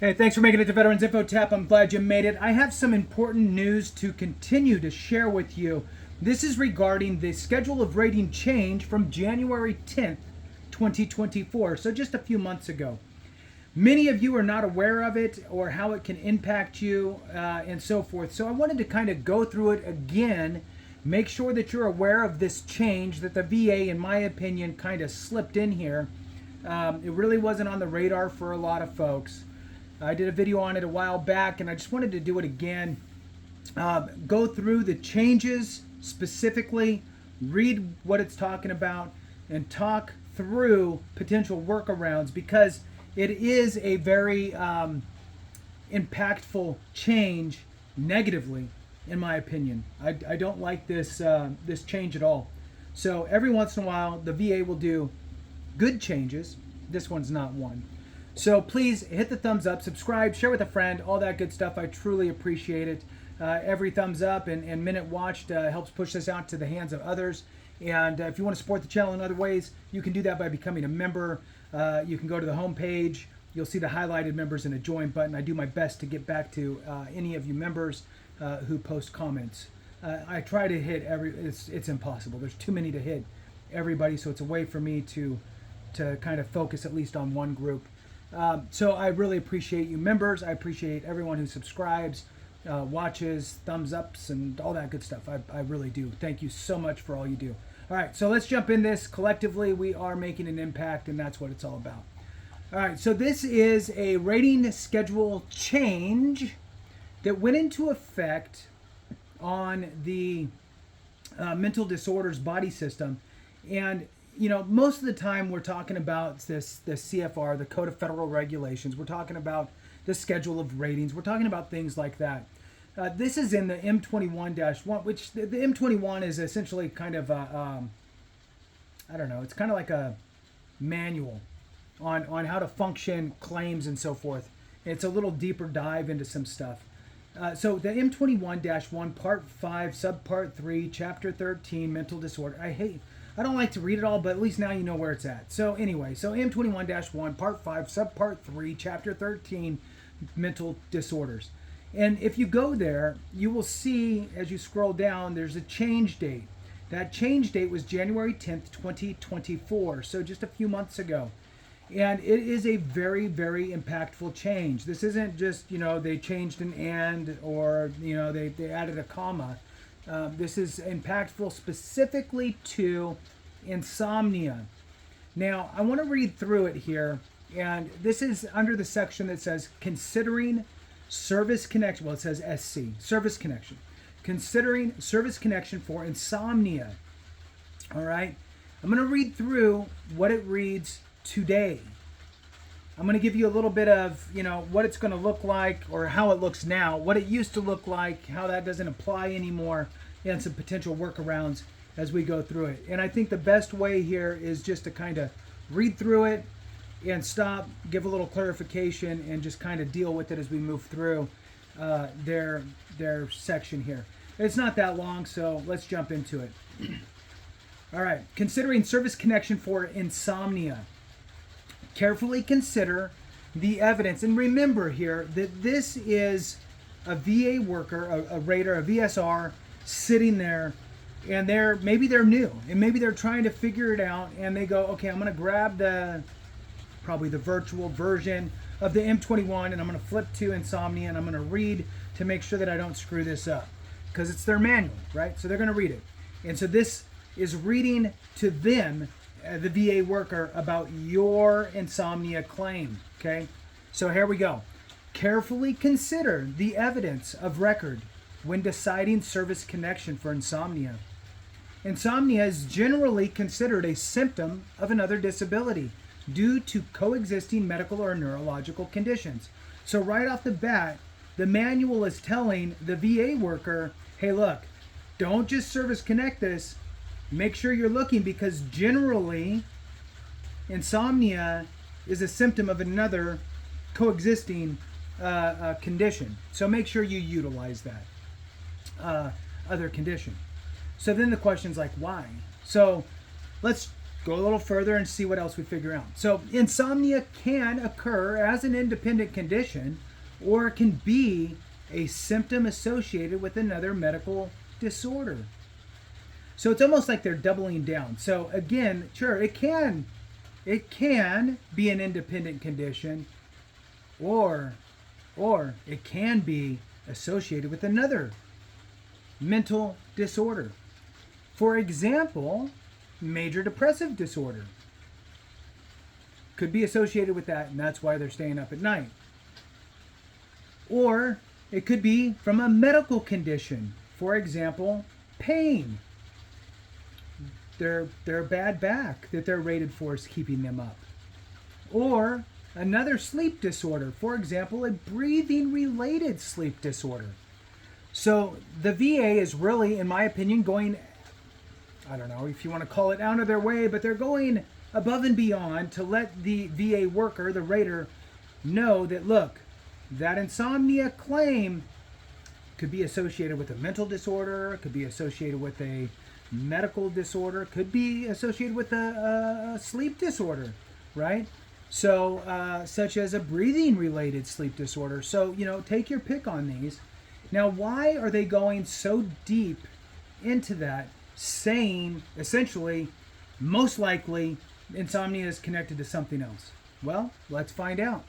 Hey, thanks for making it to Veterans Info Tap. I'm glad you made it. I have some important news to continue to share with you. This is regarding the schedule of rating change from January 10th, 2024, so just a few months ago. Many of you are not aware of it or how it can impact you and so forth. So I wanted to kind of go through it again, make sure that you're aware of this change that the VA, in my opinion, kind of slipped in here. It really wasn't on the radar for a lot of folks. I did a video on it a while back, and I just wanted to do it again. Go through the changes specifically, read what it's talking about, and talk through potential workarounds, because it is a very impactful change negatively, in my opinion. I don't like this this change at all. So every once in a while, the VA will do good changes. This one's not one. So please hit the thumbs up, subscribe, share with a friend, all that good stuff. I truly appreciate it. Every thumbs up and minute watched helps push this out to the hands of others. And if you want to support the channel in other ways, you can do that by becoming a member. You can go to the home page. You'll see the highlighted members and a join button. I do my best to get back to any of you members who post comments. I try to hit it's impossible. There's too many to hit everybody, so it's a way for me to kind of focus at least on one group. So I really appreciate you members. I appreciate everyone who subscribes, watches, thumbs ups, and all that good stuff. I really do. Thank you so much for all you do. All right, so let's jump in this. Collectively, we are making an impact, and that's what it's all about. All right, so this is a rating schedule change that went into effect on the mental disorders body system. And you know, most of the time we're talking about the CFR, the Code of Federal Regulations. We're talking about the schedule of ratings. We're talking about things like that. This is in the M21-1, which the M21 is essentially kind of a, I don't know, it's kind of like a manual on how to function claims and so forth. It's a little deeper dive into some stuff. So the M21-1, Part 5, Subpart 3, Chapter 13, Mental Disorder. I don't like to read it all, but at least now you know where it's at. So anyway, so M21-1, Part 5, Subpart 3, Chapter 13, Mental Disorders. And if you go there, you will see, as you scroll down, there's a change date. That change date was January 10th, 2024, so just a few months ago. And it is a very, very impactful change. This isn't just, you know, they changed an and, or, you know, they added a comma. This is impactful specifically to insomnia. Now, I want to read through it here, and this is under the section that says considering service connection. Well, it says SC, service connection. Considering service connection for insomnia. All right. I'm going to read through what it reads today. I'm going to give you a little bit of, you know, what it's going to look like, or how it looks now, what it used to look like, how that doesn't apply anymore, and some potential workarounds as we go through it. And I think the best way here is just to kind of read through it and stop, give a little clarification, and just kind of deal with it as we move through their section here. It's not that long, so let's jump into it. All right, considering service connection for insomnia. Carefully consider the evidence, and remember here that this is a VA worker, a rater, a VSR sitting there, and maybe they're new, and maybe they're trying to figure it out, and they go, okay, I'm going to grab probably the virtual version of the M21, and I'm going to flip to insomnia, and I'm going to read to make sure that I don't screw this up, because it's their manual, right? So they're going to read it, and so this is reading to them, the VA worker, about your insomnia claim. Okay, so here we go. Carefully consider the evidence of record when deciding service connection for insomnia. Insomnia is generally considered a symptom of another disability due to coexisting medical or neurological conditions. So right off the bat, the manual is telling the VA worker, hey, look, don't just service connect this. Make sure you're looking, because generally insomnia is a symptom of another coexisting condition. So make sure you utilize that other condition. So then the question's like, why? So let's go a little further and see what else we figure out. So insomnia can occur as an independent condition, or it can be a symptom associated with another medical disorder. So it's almost like they're doubling down. So again, sure, it can be an independent condition, or it can be associated with another mental disorder. For example, major depressive disorder could be associated with that, and that's why they're staying up at night. Or it could be from a medical condition. For example, pain. Their bad back that they're rated for is keeping them up. Or another sleep disorder. For example, a breathing-related sleep disorder. So the VA is really, in my opinion, going, I don't know if you want to call it out of their way, but they're going above and beyond to let the VA worker, the rater, know that, look, that insomnia claim could be associated with a mental disorder, could be associated with a medical disorder, could be associated with a sleep disorder, right? So, such as a breathing-related sleep disorder. So, take your pick on these. Now, why are they going so deep into that, saying, essentially, most likely, insomnia is connected to something else? Well, let's find out.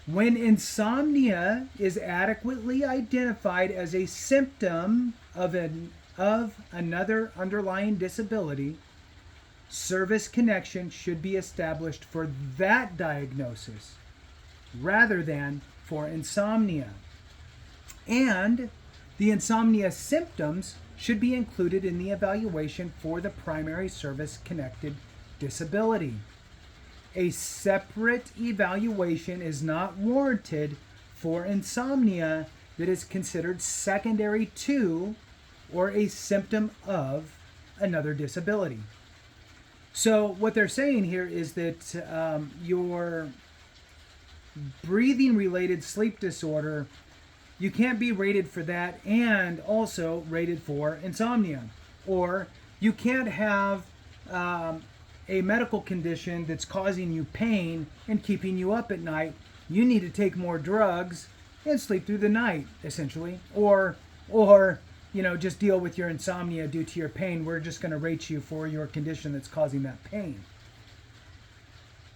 When insomnia is adequately identified as a symptom of another underlying disability, service connection should be established for that diagnosis rather than for insomnia. And the insomnia symptoms should be included in the evaluation for the primary service-connected disability. A separate evaluation is not warranted for insomnia that is considered secondary to or a symptom of another disability. So what they're saying here is that your breathing-related sleep disorder, you can't be rated for that and also rated for insomnia. Or you can't have a medical condition that's causing you pain and keeping you up at night. You need to take more drugs and sleep through the night, essentially. Or just deal with your insomnia due to your pain. We're just going to rate you for your condition that's causing that pain.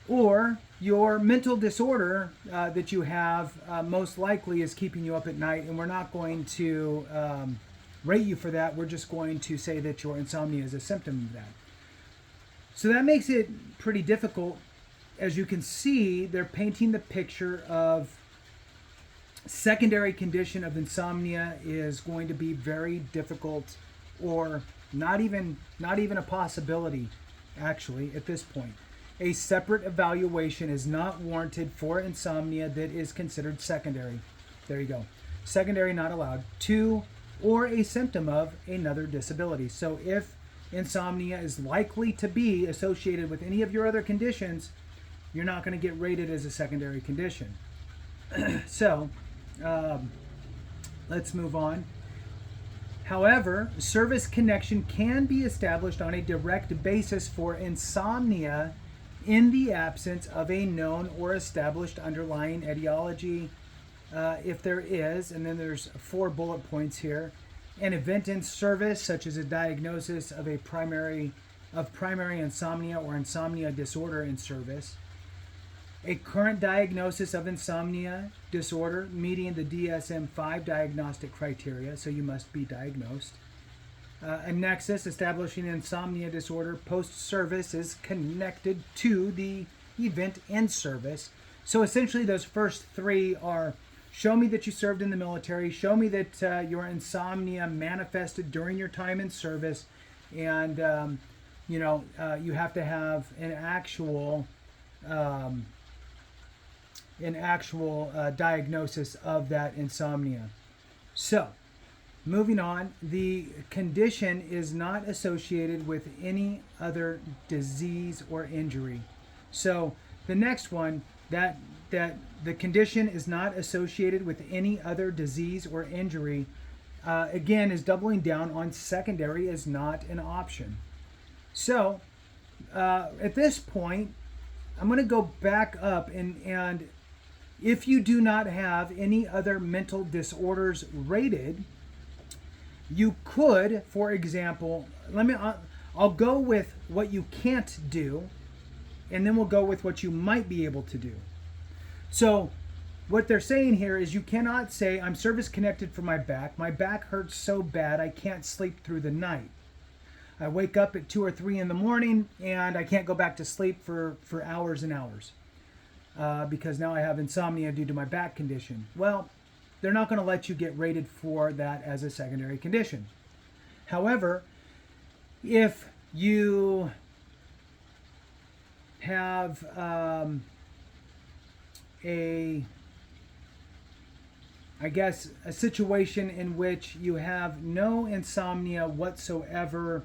Or your mental disorder that you have most likely is keeping you up at night, and we're not going to rate you for that. We're just going to say that your insomnia is a symptom of that. So that makes it pretty difficult. As you can see, they're painting the picture of secondary condition of insomnia is going to be very difficult, or not even a possibility, actually, at this point. A separate evaluation is not warranted for insomnia that is considered secondary. There you go. Secondary not allowed to or a symptom of another disability. So if insomnia is likely to be associated with any of your other conditions, you're not going to get rated as a secondary condition. So let's move on. However, service connection can be established on a direct basis for insomnia in the absence of a known or established underlying etiology, if there is, and then there's 4 bullet points here. An event in service, such as a diagnosis of primary insomnia or insomnia disorder in service. A current diagnosis of insomnia disorder meeting the DSM-5 diagnostic criteria, so you must be diagnosed. A nexus establishing insomnia disorder post-service is connected to the event in service. So essentially those first 3 are: show me that you served in the military, show me that your insomnia manifested during your time in service, and you have to have an actual diagnosis of that insomnia. So, moving on, the condition is not associated with any other disease or injury. So, the next one, that the condition is not associated with any other disease or injury, again, is doubling down on secondary is not an option. So, At this point, I'm going to go back up and if you do not have any other mental disorders rated, you could, for example, I'll go with what you can't do, and then we'll go with what you might be able to do. So what they're saying here is you cannot say, I'm service connected for my back. My back hurts so bad I can't sleep through the night. I wake up at 2 or 3 in the morning and I can't go back to sleep for hours and hours because now I have insomnia due to my back condition. Well, they're not going to let you get rated for that as a secondary condition. However, if you have a situation in which you have no insomnia whatsoever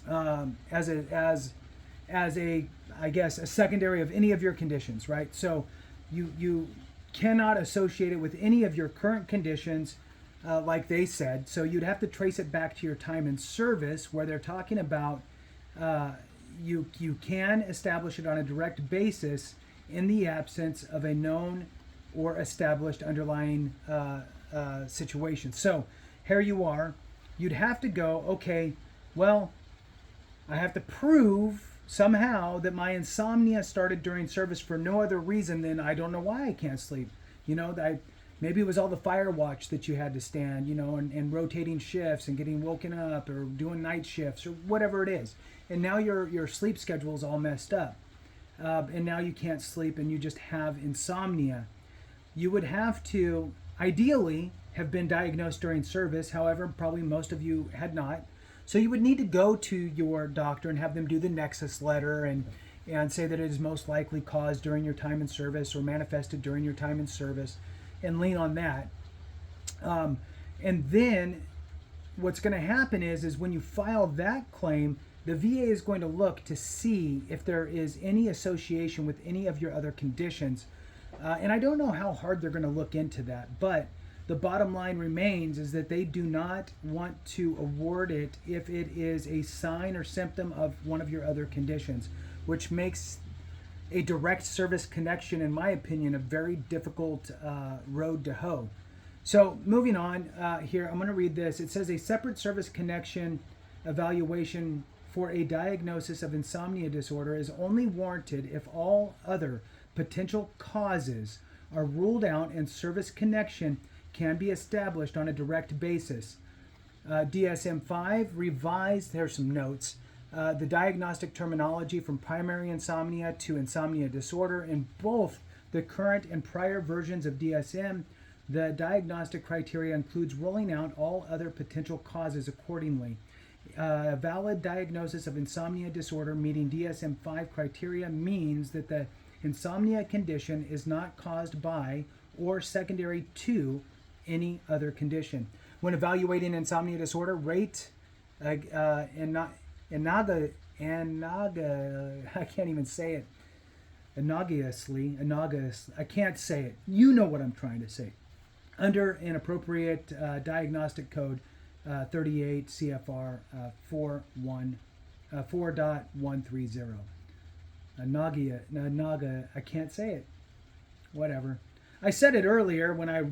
as a secondary of any of your conditions, right? So you cannot associate it with any of your current conditions, like they said. So you'd have to trace it back to your time in service, where they're talking about you can establish it on a direct basis in the absence of a known or established underlying situation. So here you are. You'd have to go, okay, well, I have to prove somehow that my insomnia started during service for no other reason than I don't know why I can't sleep. Maybe it was all the fire watch that you had to stand, and rotating shifts and getting woken up or doing night shifts or whatever it is. And now your sleep schedule is all messed up. And now you can't sleep and you just have insomnia. You would have to, ideally, have been diagnosed during service. However, probably most of you had not. So you would need to go to your doctor and have them do the Nexus Letter and say that it is most likely caused during your time in service or manifested during your time in service, and lean on that. And then what's going to happen is when you file that claim, the VA is going to look to see if there is any association with any of your other conditions. And I don't know how hard they're going to look into that, but the bottom line remains is that they do not want to award it if it is a sign or symptom of one of your other conditions, which makes a direct service connection, in my opinion, a very difficult road to hoe. So moving on here, I'm going to read this. It says a separate service connection evaluation for a diagnosis of insomnia disorder is only warranted if all other potential causes are ruled out and service connection can be established on a direct basis. DSM-5 revised, there's some notes, the diagnostic terminology from primary insomnia to insomnia disorder. In both the current and prior versions of DSM, the diagnostic criteria includes ruling out all other potential causes accordingly. A valid diagnosis of insomnia disorder meeting DSM-5 criteria means that the insomnia condition is not caused by or secondary to any other condition. When evaluating insomnia disorder, rate I can't even say it. I can't say it. You know what I'm trying to say. Under an appropriate diagnostic code 38 CFR 4.130. I can't say it. Whatever. I said it earlier when I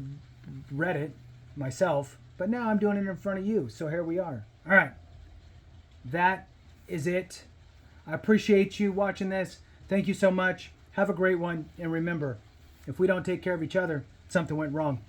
read it myself, but now I'm doing it in front of you. So here we are. All right. That is it. I appreciate you watching this. Thank you so much. Have a great one. And remember, if we don't take care of each other, something went wrong.